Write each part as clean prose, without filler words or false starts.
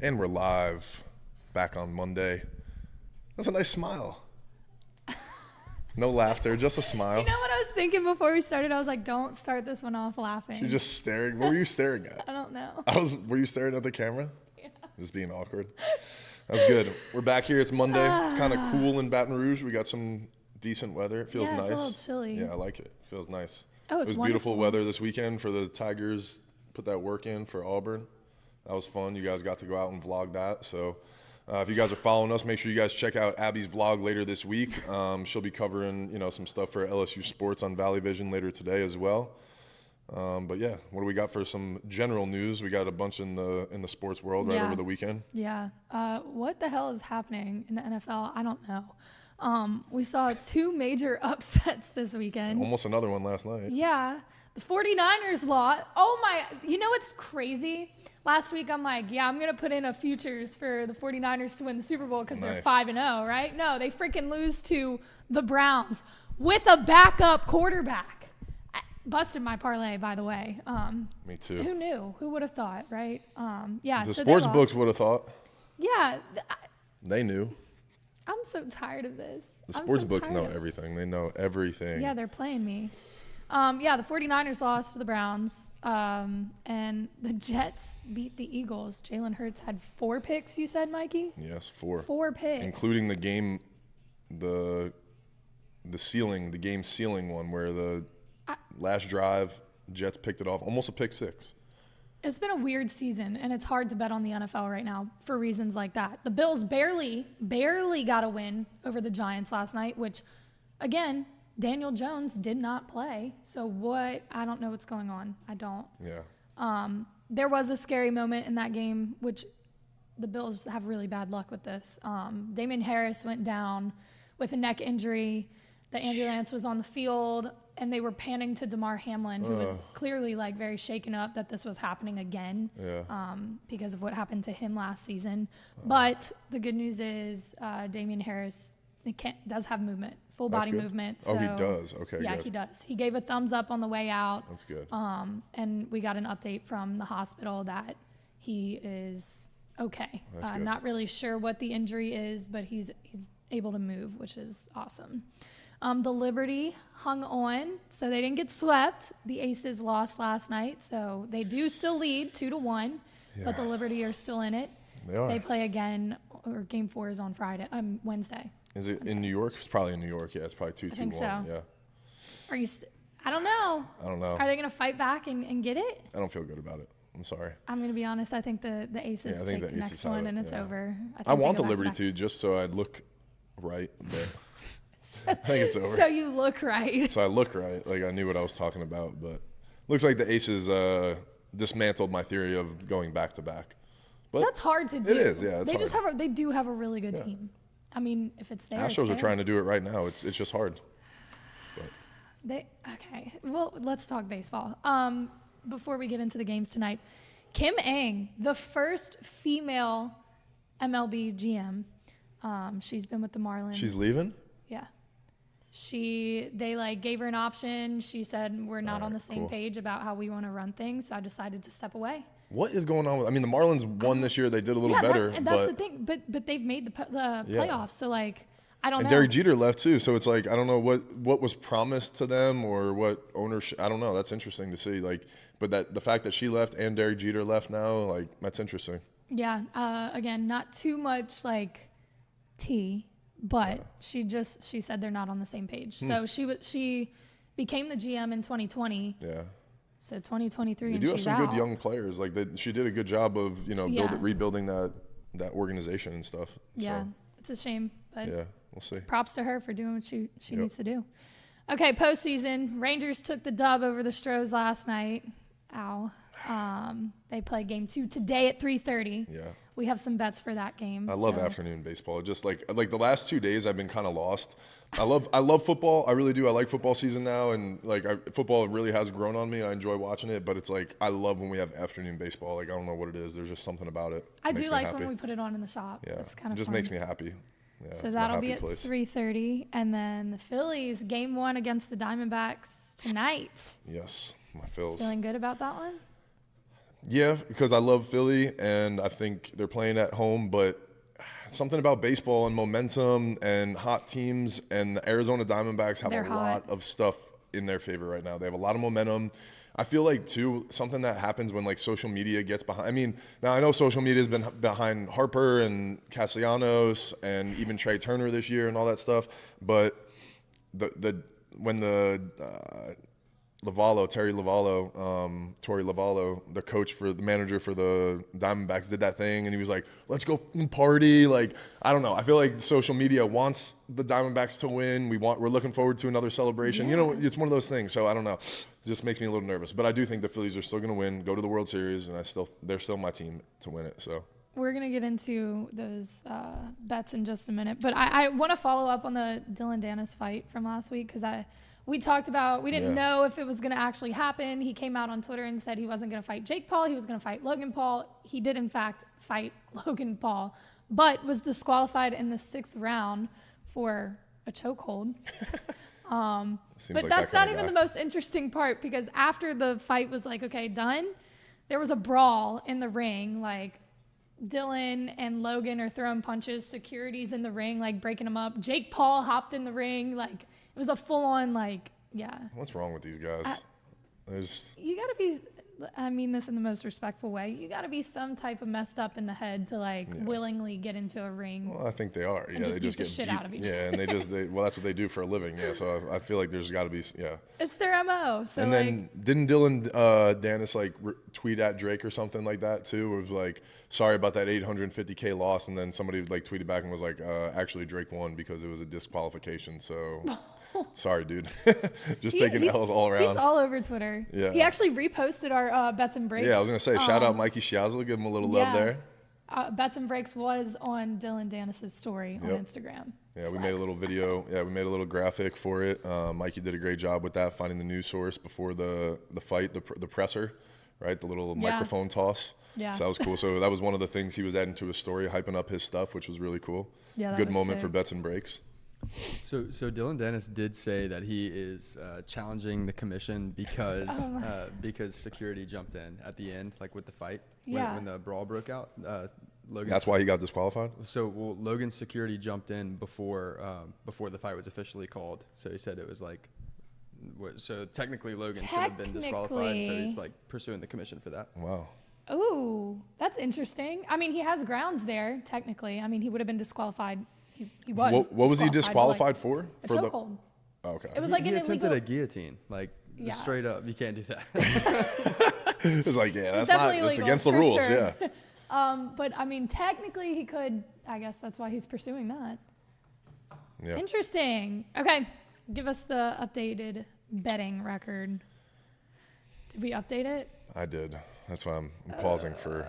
And we're live, back on Monday. That's a nice smile. No laughter, just a smile. You know what I was thinking before we started? I was like, don't start this one off laughing. You're just staring. What were you staring at? I don't know. Were you staring at the camera? Yeah. Just being awkward. That's good. We're back here. It's Monday. It's kind of cool in Baton Rouge. We got some decent weather. It feels nice. It's a little chilly. Yeah, I like it. It feels nice. Oh, it was beautiful weather this weekend for the Tigers. Put that work in for Auburn. That was fun. You guys got to go out and vlog that. So if you guys are following us, make sure you guys check out Abby's vlog later this week. She'll be covering, some stuff for LSU Sports on Valley Vision later today as well. But yeah, what do we got for some general news? We got a bunch in the sports world right over the weekend. Yeah. What the hell is happening in the NFL? I don't know. We saw two major upsets this weekend. Almost another one last night. Yeah. The 49ers lost. Oh my, you know what's crazy? Last week I'm like, I'm going to put in a futures for the 49ers to win the Super Bowl because they're 5-0, right? No, they freaking lose to the Browns with a backup quarterback. Busted my parlay, by the way. Me too. Who knew? Who would have thought, right? The sports books would have thought. Yeah. They knew. I'm so tired of this. The sports books know everything. They know everything. Yeah, they're playing me. The 49ers lost to the Browns, and the Jets beat the Eagles. Jalen Hurts had 4 picks, you said, Mikey? Yes, 4. 4 picks. Including the game sealing one where the last drive, Jets picked it off, almost a pick 6. It's been a weird season, and it's hard to bet on the NFL right now for reasons like that. The Bills barely got a win over the Giants last night, which, again, Daniel Jones did not play. So I don't know what's going on. I don't. Yeah. There was a scary moment in that game, which the Bills have really bad luck with this. Damien Harris went down with a neck injury. The ambulance was on the field, and they were panning to Damar Hamlin, who was clearly very shaken up that this was happening again because of what happened to him last season. But the good news is Damien Harris does have movement. Full body movement. So, he does. Okay. Yeah, good. He does. He gave a thumbs up on the way out. That's good. And we got an update from the hospital that he is okay. That's good. Not really sure what the injury is, but he's able to move, which is awesome. The Liberty hung on, so they didn't get swept. The Aces lost last night, so they do still lead 2-1, but the Liberty are still in it. They are. They play again, or Game 4 is on Wednesday. Is it in New York? It's probably in New York. Yeah, it's probably 2-2-1. I think so. Yeah. Are you? I don't know. I don't know. Are they going to fight back and get it? I don't feel good about it. I'm sorry. I'm going to be honest. I think the Aces take the next one and it's over. I want the Liberty to just so I'd look right. But I think it's over. So you look right. So I look right. Like I knew what I was talking about, but looks like the Aces dismantled my theory of going back to back. But that's hard to do. It is. Yeah. It's hard. They do have a really good team. I mean, if it's there, Astros are trying to do it right now. It's just hard. Okay. Well, let's talk baseball. Before we get into the games tonight, Kim Ng, the first female MLB GM. She's been with the Marlins. She's leaving? Yeah. They gave her an option. She said, we're not on the same page about how we want to run things, so I decided to step away. What is going on? The Marlins won this year. They did a little better. And that's the thing. But they've made the playoffs, so I don't know. And Derek Jeter left too, so it's I don't know what was promised to them or what ownership. I don't know. That's interesting to see. But the fact that she left and Derek Jeter left now, that's interesting. Yeah. Again, not too much tea, but she said they're not on the same page. So she became the GM in 2020. Yeah. So 2023, you do have some good young players. She did a good job of rebuilding that organization and stuff. Yeah, so. It's a shame, but yeah, we'll see. Props to her for doing what she needs to do. Okay, postseason. Rangers took the dub over the Astros last night. Ow. They play game 2 today at 3:30. Yeah. We have some bets for that game. I love afternoon baseball. Just like the last 2 days, I've been kind of lost. I love football. I really do. I like football season now, and football really has grown on me. I enjoy watching it, but it's I love when we have afternoon baseball. I don't know what it is. There's just something about it. I do like when we put it on in the shop. Yeah, it's kind of just fun. Makes me happy. Yeah, so that'll be at 3:30, and then the Phillies game 1 against the Diamondbacks tonight. Yes, my Phils. Feeling good about that one? Yeah, because I love Philly, and I think they're playing at home, but something about baseball and momentum and hot teams, and the Arizona Diamondbacks have They're a hot. lot of stuff in their favor right now. They have a lot of momentum. I feel like, too, something that happens when, like, social media gets behind. I mean, now I know social media has been behind Harper and Castellanos and even Trey Turner this year and all that stuff, but when the Tori Lavallo, the manager for the Diamondbacks, did that thing, and he was like, "Let's go party." Like, I don't know. I feel like social media wants the Diamondbacks to win. We're looking forward to another celebration. Yeah. It's one of those things. So I don't know. It just makes me a little nervous. But I do think the Phillies are still going to win, go to the World Series, and they're still my team to win it. So. We're going to get into those bets in just a minute. But I want to follow up on the Dylan Dennis fight from last week because we talked about, we didn't know if it was going to actually happen. He came out on Twitter and said he wasn't going to fight Jake Paul. He was going to fight Logan Paul. He did, in fact, fight Logan Paul, but was disqualified in the 6th round for a chokehold. But that's not even the most interesting part, because after the fight was like, okay, done, there was a brawl in the ring. Like, Dylan and Logan are throwing punches. Security's in the ring, like, breaking them up. Jake Paul hopped in the ring. Like, it was a full-on, like, yeah. What's wrong with these guys? You got to be, I mean this in the most respectful way, you got to be some type of messed up in the head to, like, willingly get into a ring. Well, I think they are. And they just get shit out of each other. Yeah, and well, that's what they do for a living. Yeah, so I feel like there's got to be, It's their MO. So, and then didn't Dylan Dennis, like, tweet at Drake or something like that, too? It was like, sorry about that $850K loss, and then somebody, like, tweeted back and was like, actually, Drake won because it was a disqualification, so... Sorry, dude. Just taking L's all around. He's all over Twitter. Yeah. He actually reposted our Bets and Breaks. Yeah, I was going to say, shout out Mikey Shiazzle. Give him a little love there. Bets and Breaks was on Dylan Dennis's story on Instagram. Yeah, we made a little video. Yeah, we made a little graphic for it. Mikey did a great job with that, finding the news source before the fight, the presser, right? The little microphone toss. Yeah. So that was cool. So that was one of the things he was adding to his story, hyping up his stuff, which was really cool. Yeah, that Good was moment sick. for Bets and Breaks. So Dylan Dennis did say that he is challenging the commission because security jumped in at the end, like with the fight, when the brawl broke out. That's why he got disqualified? So Logan's security jumped in before the fight was officially called. So he said it was like, so technically Logan should have been disqualified. So he's like pursuing the commission for that. Wow. Ooh, that's interesting. I mean, he has grounds there, technically. I mean, he would have been disqualified. He was. What was he disqualified for? A chokehold. Oh, okay. It was like he an attempted illegal. a guillotine, like straight up. You can't do that. It's like, that's illegal, against the rules. Sure. Yeah. But I mean, technically, he could. I guess that's why he's pursuing that. Yeah. Interesting. Okay, give us the updated betting record. Did we update it? I did. That's why I'm pausing for.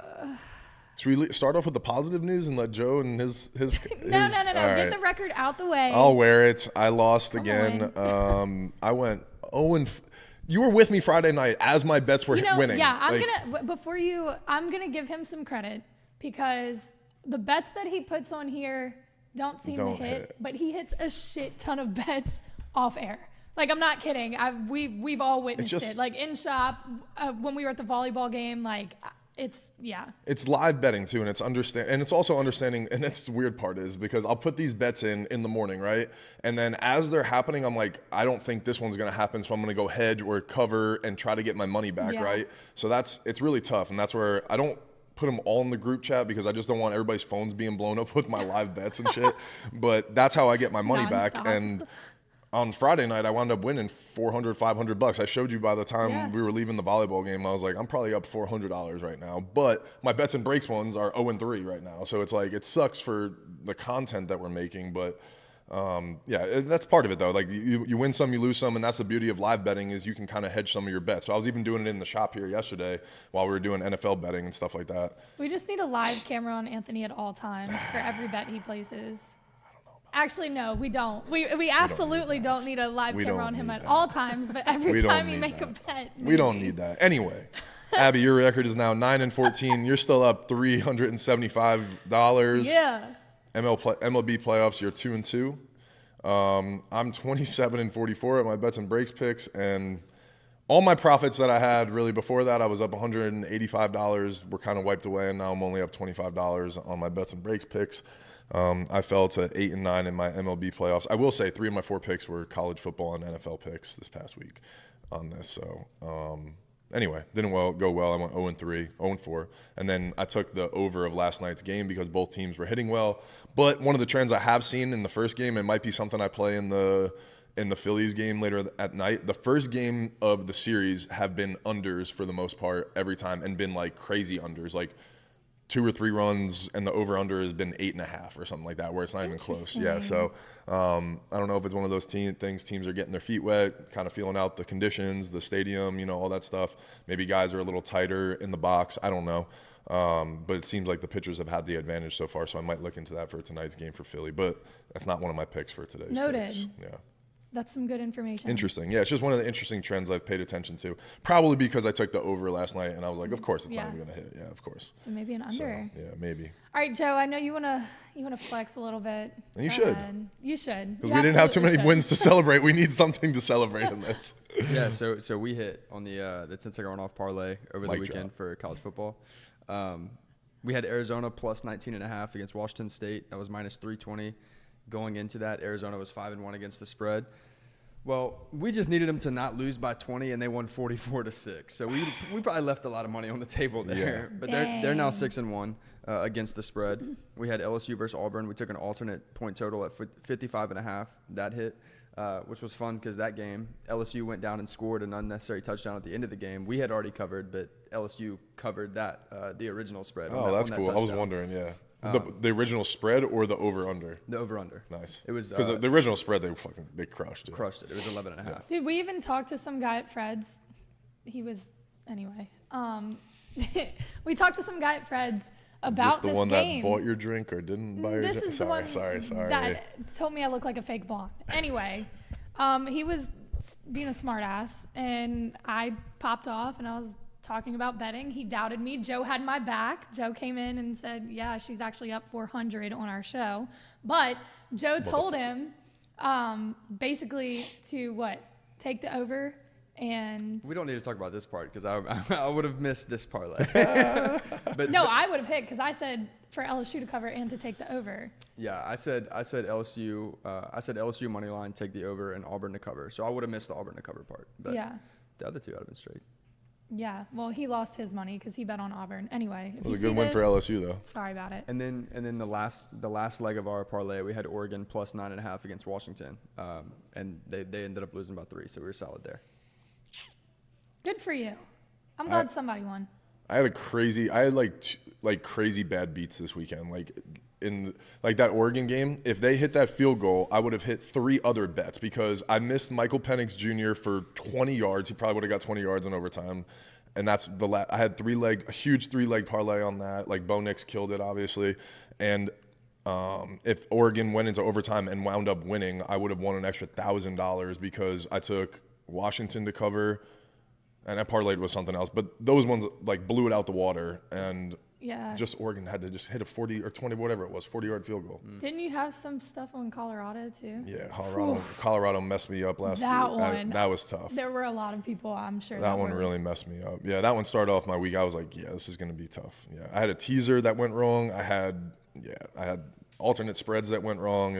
Should we start off with the positive news and let Joe and his No. All right. Get the record out the way. I'll wear it. I lost again. I went 0 you were with me Friday night as my bets were winning. Yeah, I'm gonna give him some credit, because the bets that he puts on here don't seem to hit, but he hits a shit ton of bets off air. Like, I'm not kidding. We've all witnessed it. Like, in shop, when we were at the volleyball game, like, It's live betting too, and it's also understanding, and that's the weird part is because I'll put these bets in the morning, right? And then as they're happening, I'm like, I don't think this one's gonna happen, so I'm gonna go hedge or cover and try to get my money back, right? So it's really tough, and that's where I don't put them all in the group chat because I just don't want everybody's phones being blown up with my live bets and shit. But that's how I get my money back. And on Friday night, I wound up winning $400, $500. I showed you by the time we were leaving the volleyball game, I was like, I'm probably up $400 right now. But my Bets and Breaks ones are 0-3 right now. So it's like, it sucks for the content that we're making. But that's part of it though. Like you win some, you lose some. And that's the beauty of live betting is you can kind of hedge some of your bets. So I was even doing it in the shop here yesterday while we were doing NFL betting and stuff like that. We just need a live camera on Anthony at all times for every bet he places. Actually, no, we don't. We absolutely don't need a live camera on him at all times, but every time you make a bet. We don't need that. Anyway, Abby, your record is now 9-14. You're still up $375. Yeah. MLB playoffs, you're 2-2. I'm 27-44 at my Bets and Breaks picks, and all my profits that I had really before that, I was up $185, were kind of wiped away, and now I'm only up $25 on my bets and breaks picks. I fell to 8 and 9 in my MLB playoffs. I will say 3 of my 4 picks were college football and NFL picks this past week on this. So anyway, didn't go well. I went 0 and 3, 0 and 4, and then I took the over of last night's game because both teams were hitting well. But one of the trends I have seen in the first game, it might be something I play in the Phillies game later at night. The first game of the series have been unders for the most part every time, and been like crazy unders, like 2 or 3 runs, and the over-under has been 8.5 or something like that, where it's not even close. Yeah, so I don't know if it's one of those things teams are getting their feet wet, kind of feeling out the conditions, the stadium, all that stuff. Maybe guys are a little tighter in the box. I don't know. But it seems like the pitchers have had the advantage so far, so I might look into that for tonight's game for Philly. But that's not one of my picks for today's Noted. Picks. Yeah. That's some good information. Interesting. Yeah, it's just one of the interesting trends I've paid attention to. Probably because I took the over last night, and I was like, of course it's not even going to hit. Yeah, of course. So maybe an under. So, yeah, maybe. All right, Joe, I know you wanna flex a little bit. And you should. You should. Because we didn't have too many wins to celebrate. We need something to celebrate in this. Yeah, so we hit on the 10-second runoff parlay over the weekend for college football. We had Arizona plus 19.5 against Washington State. That was minus 320. Going into that, Arizona was 5-1 against the spread. Well, we just needed them to not lose by 20, and they won 44-6. So we probably left a lot of money on the table there. Yeah. But they're now 6-1 against the spread. We had LSU versus Auburn. We took an alternate point total at 55.5. That hit, which was fun because that game, LSU went down and scored an unnecessary touchdown at the end of the game. We had already covered, but LSU covered the original spread. Oh, that's cool. I was wondering, yeah. The original spread or the over-under? The over-under. Nice. It was because the original spread they crushed it. Crushed it. It was 11.5. Yeah. Dude, we even talked to some guy at Fred's. We talked to some guy at Fred's about this game. Is this the one that bought your drink or didn't buy your drink? This is the one that told me I look like a fake blonde. Anyway, he was being a smart ass, and I popped off, and I was talking about betting. He doubted me. Joe had my back. Joe came in and said, yeah, she's actually up 400 on our show. But Joe told him basically to take the over. And we don't need to talk about this part because I would have missed this parlay. But no, I would have hit because I said for LSU to cover and to take the over. Yeah, I said LSU. I said LSU money line, take the over, and Auburn to cover. So I would have missed the Auburn to cover part. But the other two would have been straight. Yeah, well, he lost his money because he bet on Auburn. Anyway, it was a good win for LSU, though. Sorry about it. And then the last leg of our parlay, we had Oregon plus 9.5 against Washington, and they ended up losing by 3, so we were solid there. Good for you. I'm glad somebody won. I had crazy bad beats this weekend. In that Oregon game, if they hit that field goal, I would have hit 3 other bets because I missed Michael Penix Jr. for 20 yards. He probably would have got 20 yards in overtime. And that's I had a huge 3-leg parlay on that. Bo Nix killed it, obviously. And if Oregon went into overtime and wound up winning, I would have won an extra $1,000 because I took Washington to cover, and I parlayed with something else. But those ones blew it out the water, and just Oregon had to just hit a 40 or 20, whatever it was, 40-yard field goal. Didn't you have some stuff on Colorado too? Yeah, Colorado messed me up last week. That was tough. There were a lot of people, I'm sure. That one really messed me up. Yeah, that one started off my week. I was like, yeah, this is going to be tough. Yeah, I had a teaser that went wrong. I had alternate spreads that went wrong.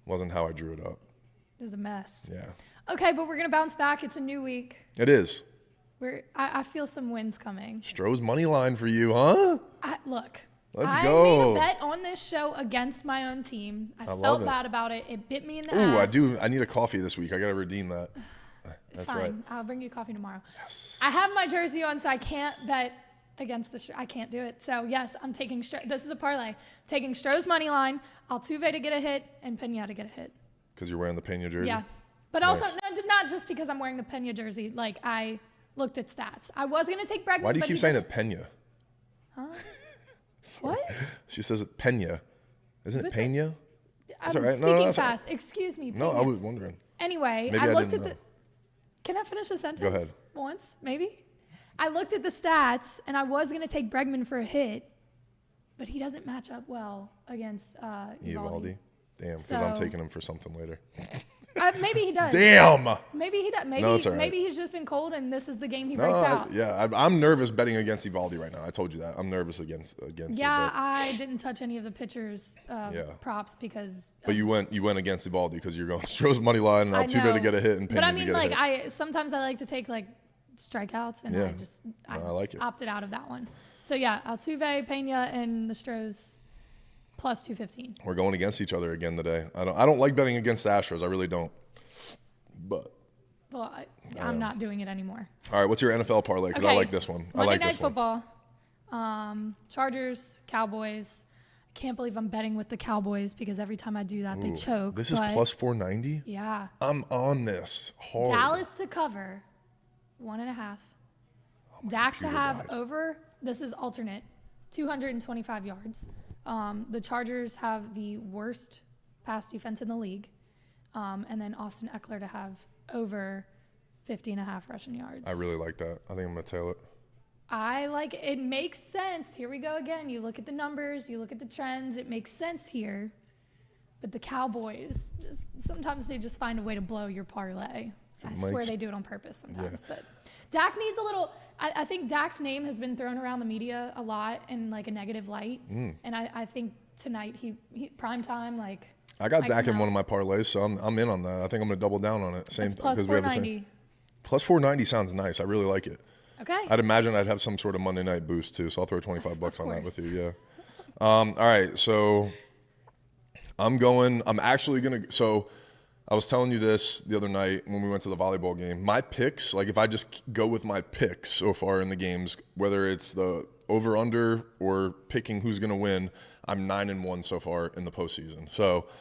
Wasn't how I drew it up. It was a mess. Yeah. Okay, but we're going to bounce back. It's a new week. It is. I feel some wins coming. Stroh's money line for you, huh? Look. Let's go. I made a bet on this show against my own team. I felt bad about it. It bit me in the ass. I do. I need a coffee this week. I got to redeem that. That's Fine. right. I'll bring you coffee tomorrow. Yes. I have my jersey on, so I can't bet against the show. I can't do it. So, yes, I'm taking this is a parlay. Taking Stroh's money line, Altuve to get a hit, and Pena to get a hit. Because you're wearing the Pena jersey? Yeah. But also, not just because I'm wearing the Pena jersey. I looked at stats. I was going to take Bregman. Why do you keep saying it Pena? Huh? What? She says it Pena. Isn't it Pena? That's all right. Speaking fast. Excuse me. Pena. No, I was wondering. Anyway, I looked at the... Can I finish a sentence? Go ahead. Once, maybe? I looked at the stats, and I was going to take Bregman for a hit, but he doesn't match up well against Eovaldi. Damn, because I'm taking him for something later. Maybe he does. Damn. Maybe he does. Maybe, No, it's all right. maybe he's just been cold and this is the game he breaks out. I'm nervous betting against Evaldi right now. I told you that. I'm nervous against Yeah, it. I didn't touch any of the pitchers' props because. But you went against Evaldi because you're going Stroh's money line and Altuve to get a hit and Pena to get a hit. Sometimes I like to take like strikeouts and I like it. opted out of that one. So yeah, Altuve, Pena, and the Astros plus 215. We're going against each other again today. I don't like betting against the Astros. I really don't. But I'm not doing it anymore. All right, what's your NFL parlay? Because I like this one. Monday Night Football. Chargers, Cowboys. I can't believe I'm betting with the Cowboys because every time I do that, they choke. This is plus 490? Yeah. I'm on this hard. Dallas to cover 1.5. Dak to have over, this is alternate, 225 yards. The Chargers have the worst pass defense in the league. And then Austin Eckler to have over 50.5 rushing yards. I really like that. I think I'm going to tail it. I like it. It makes sense. Here we go again. You look at the numbers, you look at the trends. It makes sense here. But the Cowboys, sometimes they just find a way to blow your parlay. I swear they do it on purpose sometimes. Yeah. But Dak needs a little – I think Dak's name has been thrown around the media a lot in like a negative light. And I think tonight he prime time like – I got Dak in one of my parlays, so I'm in on that. I think I'm going to double down on it. It's plus 490. Plus 490 sounds nice. I really like it. Okay. I'd imagine I'd have some sort of Monday night boost too, so I'll throw $25 on that with you. Yeah. All right, so I'm actually going to – so I was telling you this the other night when we went to the volleyball game. My picks, like if I just go with my picks so far in the games, whether it's the over-under or picking who's going to win, I'm 9-1 so far in the postseason. So –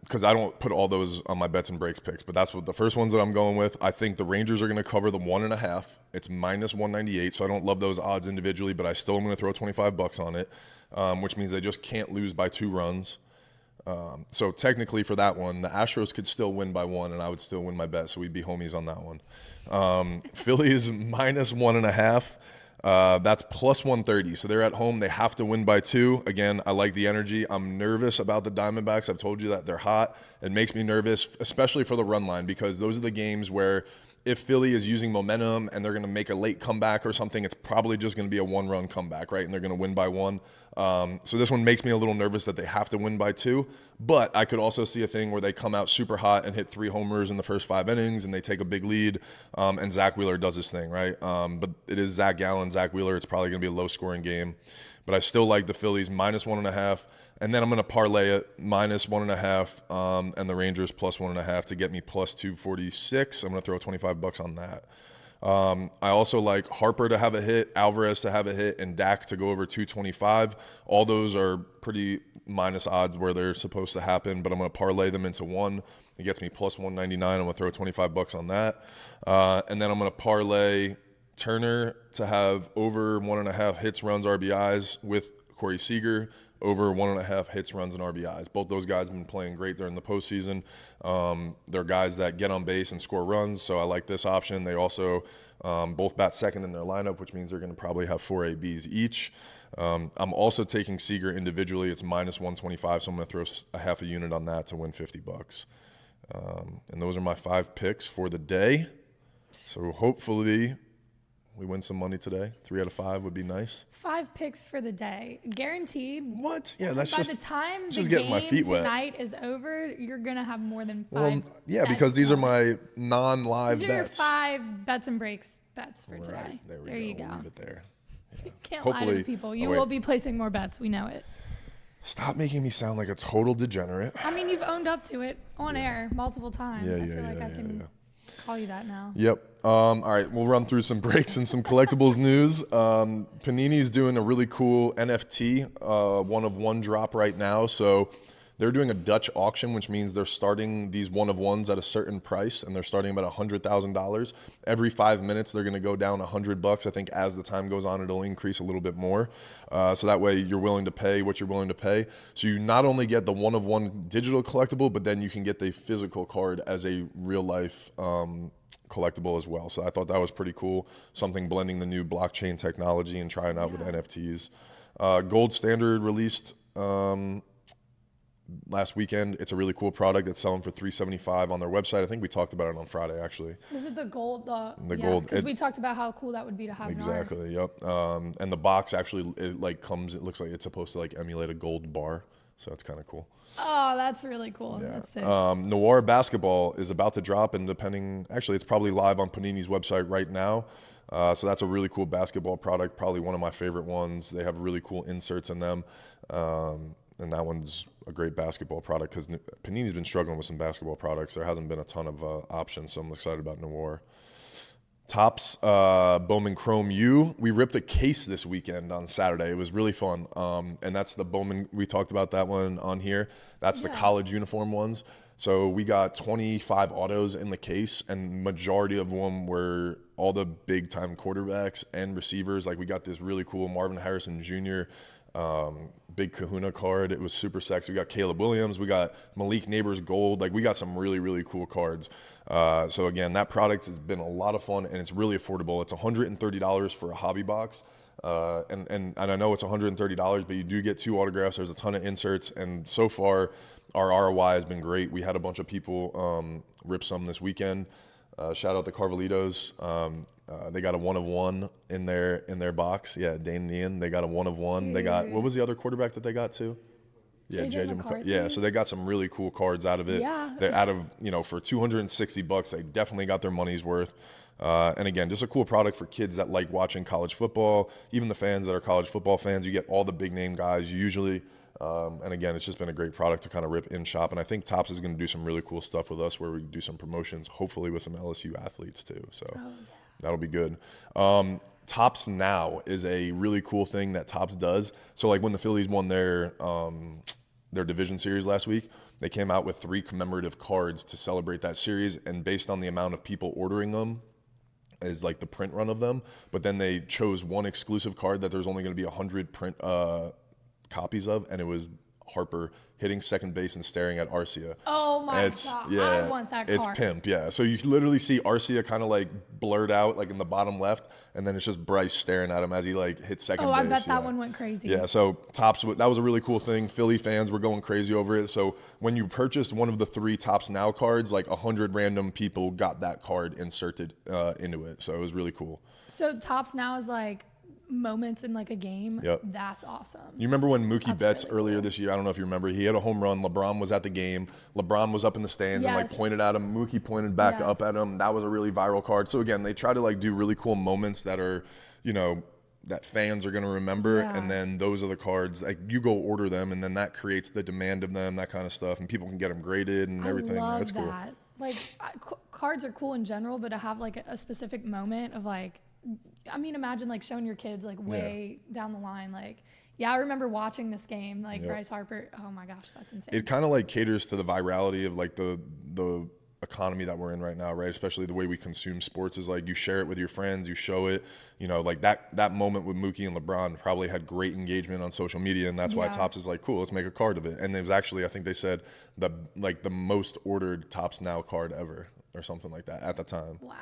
because I don't put all those on my bets and breaks picks, but that's what the first ones that I'm going with. I think the Rangers are going to cover the 1.5. It's minus 198, so I don't love those odds individually, but I still am going to throw $25 on it, which means they just can't lose by 2 runs. So technically for that one, the Astros could still win by 1, and I would still win my bet, so we'd be homies on that one. Phillies minus 1.5. That's plus 130. So they're at home. They have to win by 2. Again, I like the energy. I'm nervous about the Diamondbacks. I've told you that they're hot. It makes me nervous, especially for the run line, because those are the games where if Philly is using momentum and they're going to make a late comeback or something, it's probably just going to be a 1-run comeback, right? And they're going to win by 1. So this one makes me a little nervous that they have to win by 2. But I could also see a thing where they come out super hot and hit 3 homers in the first 5 innings and they take a big lead, and Zach Wheeler does his thing, right? But it is Zach Gallen, Zach Wheeler. It's probably going to be a low-scoring game. But I still like the Phillies minus 1.5. And then I'm going to parlay it minus 1.5 and the Rangers plus 1.5 to get me plus 246. I'm going to throw $25 on that. I also like Harper to have a hit, Alvarez to have a hit, and Dak to go over 225. All those are pretty minus odds where they're supposed to happen, but I'm going to parlay them into one. It gets me plus 199. I'm going to throw $25 on that. And then I'm going to parlay Turner to have over 1.5 hits, runs, RBIs with Corey Seager, over 1.5 hits, runs, and RBIs. Both those guys have been playing great during the postseason. They're guys that get on base and score runs, so I like this option. They also both bat second in their lineup, which means they're going to probably have 4 ABs each. I'm also taking Seager individually. It's minus 125, so I'm going to throw a half a unit on that to win $50. And those are my 5 picks for the day. So hopefully we win some money today. 3 out of 5 would be nice. 5 picks for the day, guaranteed. What? Yeah, that's by the time just the getting my feet wet. Tonight is over, you're gonna have more than 5. Well, yeah, because these are my non-live these are bets. your 5 bets and breaks bets for right, today. There you go. We'll leave it there. Yeah. Can't lie to the people. You will be placing more bets. We know it. Stop making me sound like a total degenerate. I mean, you've owned up to it on air multiple times. I feel like I can call you that now. Yep. All right, we'll run through some breaks and some collectibles news. Panini's doing a really cool NFT, 1-of-1 drop right now. So they're doing a Dutch auction, which means they're starting these 1-of-1s at a certain price, and they're starting about $100,000. Every 5 minutes, they're going to go down $100. I think as the time goes on, it'll increase a little bit more. So that way you're willing to pay what you're willing to pay. So you not only get the 1-of-1 digital collectible, but then you can get the physical card as a real life collectible as well. So I thought that was pretty cool. Something blending the new blockchain technology and trying out with NFTs. Gold Standard released last weekend. It's a really cool product. It's selling for $375 on their website. I think we talked about it on Friday, actually. Is it the gold? The gold. Because we talked about how cool that would be to have. Exactly. Yep. And the box actually it looks like it's supposed to like emulate a gold bar, so it's kind of cool. Oh, that's really cool. Yeah. That's sick. Noir basketball is about to drop, and actually, it's probably live on Panini's website right now. So that's a really cool basketball product, probably one of my favorite ones. They have really cool inserts in them. And that one's a great basketball product because Panini's been struggling with some basketball products. There hasn't been a ton of options, so I'm excited about Noir. Topps Bowman Chrome U. We ripped a case this weekend on Saturday. It was really fun. And that's the Bowman. We talked about that one on here. That's the college uniform ones. So we got 25 autos in the case, and majority of them were all the big-time quarterbacks and receivers. Like, we got this really cool Marvin Harrison Jr. Big Kahuna card. It was super sexy. We got Caleb Williams. We got Malik Neighbors Gold. Like, we got some really, really cool cards. So, again, that product has been a lot of fun, and it's really affordable. It's $130 for a hobby box. And I know it's $130, but you do get 2 autographs. There's a ton of inserts, and so far our ROI has been great. We had a bunch of people rip some this weekend. Shout out the Carvalitos. They got a 1 of 1 in their box. Yeah, Dane and Ian. They got a 1 of 1. Dude. They got, what was the other quarterback that they got too? Yeah, JJ McCarthy. Yeah, so they got some really cool cards out of it. Yeah. They're out of, for $260, they definitely got their money's worth. And again, just a cool product for kids that like watching college football. Even the fans that are college football fans, you get all the big name guys usually. And again, it's just been a great product to kind of rip in shop. And I think Topps is going to do some really cool stuff with us where we do some promotions, hopefully with some LSU athletes too. So that'll be good. Topps Now is a really cool thing that Topps does. So like when the Phillies won their division series last week, they came out with 3 commemorative cards to celebrate that series. And based on the amount of people ordering them, is like the print run of them. But then they chose one exclusive card that there's only going to be 100 print copies of, and it was Harper hitting second base and staring at Arcia. Oh my God. Yeah, I want that card. It's pimp, yeah. So you literally see Arcia kind of like blurred out like in the bottom left, and then it's just Bryce staring at him as he like hits second base. Oh, I bet that one went crazy. Yeah, so Topps, that was a really cool thing. Philly fans were going crazy over it. So when you purchased one of the 3 Topps Now cards, like 100 random people got that card inserted into it. So it was really cool. So Topps Now is like moments in like a game. Yep. That's awesome. You remember when Mookie Betts really earlier cool. this year, I don't know if you remember, he had a home run. LeBron was at the game. LeBron was up in the stands and like pointed at him. Mookie pointed back up at him. That was a really viral card. So again, they try to like do really cool moments that are, that fans are going to remember. Yeah. And then those are the cards, like you go order them, and then that creates the demand of them, that kind of stuff. And people can get them graded and everything. I love That's that. cool. Like cards are cool in general, but to have like a specific moment of like, I mean, imagine like showing your kids like way down the line. Like, I remember watching this game, like Bryce Harper. Oh my gosh, that's insane. It kind of like caters to the virality of like the economy that we're in right now, right? Especially the way we consume sports is like you share it with your friends, you show it, like that moment with Mookie and LeBron probably had great engagement on social media, and that's why Topps is like, cool, let's make a card of it. And it was actually, I think they said the most ordered Topps Now card ever or something like that at the time. Wow.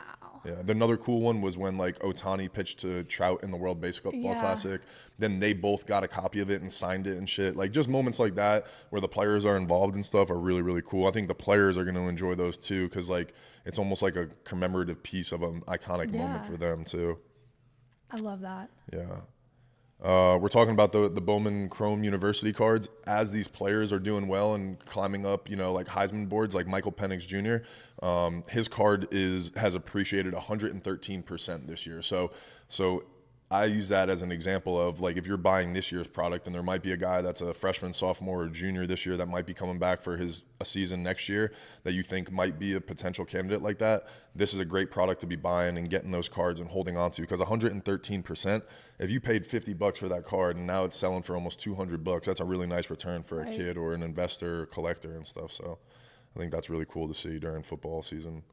Yeah. Another cool one was when like Ohtani pitched to Trout in the World Baseball Classic. Then they both got a copy of it and signed it and shit. Like just moments like that where the players are involved and stuff are really, really cool. I think the players are going to enjoy those too, because like it's almost like a commemorative piece of an iconic moment for them too. I love that. Yeah. We're talking about the Bowman Chrome University cards. As these players are doing well and climbing up, like Heisman boards, like Michael Penix Jr., his card has appreciated 113% this year. So I use that as an example of like if you're buying this year's product, and there might be a guy that's a freshman, sophomore, or junior this year that might be coming back for a season next year that you think might be a potential candidate like that. This is a great product to be buying and getting those cards and holding on to, because 113%. If you paid $50 for that card and now it's selling for almost $200, that's a really nice return for a kid or an investor or collector and stuff. So I think that's really cool to see during football season.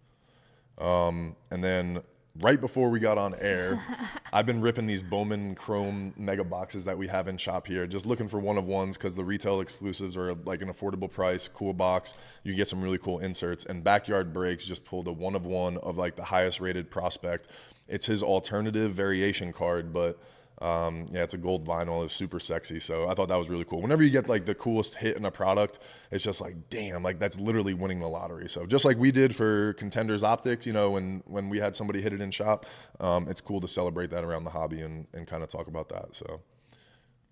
And then right before we got on air, I've been ripping these Bowman Chrome mega boxes that we have in shop here, just looking for 1 of 1s because the retail exclusives are like an affordable price, cool box. You can get some really cool inserts. And Backyard Breaks just pulled a 1 of 1 of like the highest rated prospect. It's his alternative variation card, but Yeah, it's a gold vinyl. It's super sexy. So I thought that was really cool. Whenever you get like the coolest hit in a product, it's just like, damn, like that's literally winning the lottery. So just like we did for Contenders Optics, when we had somebody hit it in shop, it's cool to celebrate that around the hobby and kind of talk about that. So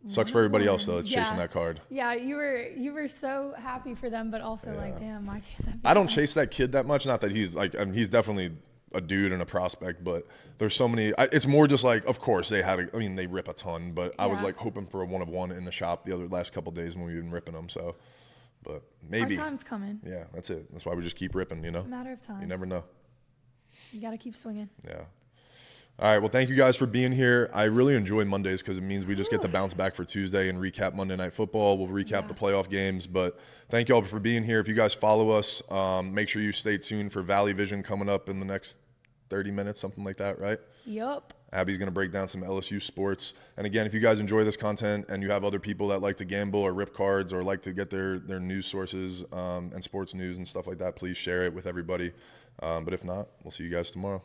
sucks for everybody else though that's chasing that card. Yeah, you were so happy for them, but also like, damn, why can't that be I don't chase that kid that much. Not that he's like, I mean, he's definitely a dude and a prospect, but there's so many. It's more just like, of course they they rip a ton, but I was like hoping for a 1-of-1 in the shop the last couple of days when we've been ripping them. So, but maybe our time's coming. Yeah, that's it. That's why we just keep ripping. It's a matter of time. You never know. You gotta keep swinging. Yeah. All right. Well, thank you guys for being here. I really enjoy Mondays because it means we just get to bounce back for Tuesday and recap Monday Night Football. We'll recap the playoff games. But thank you all for being here. If you guys follow us, make sure you stay tuned for Valley Vision coming up in the next 30 minutes, something like that, right? Yup. Abby's going to break down some LSU sports. And again, if you guys enjoy this content and you have other people that like to gamble or rip cards or like to get their news sources and sports news and stuff like that, please share it with everybody. But if not, we'll see you guys tomorrow.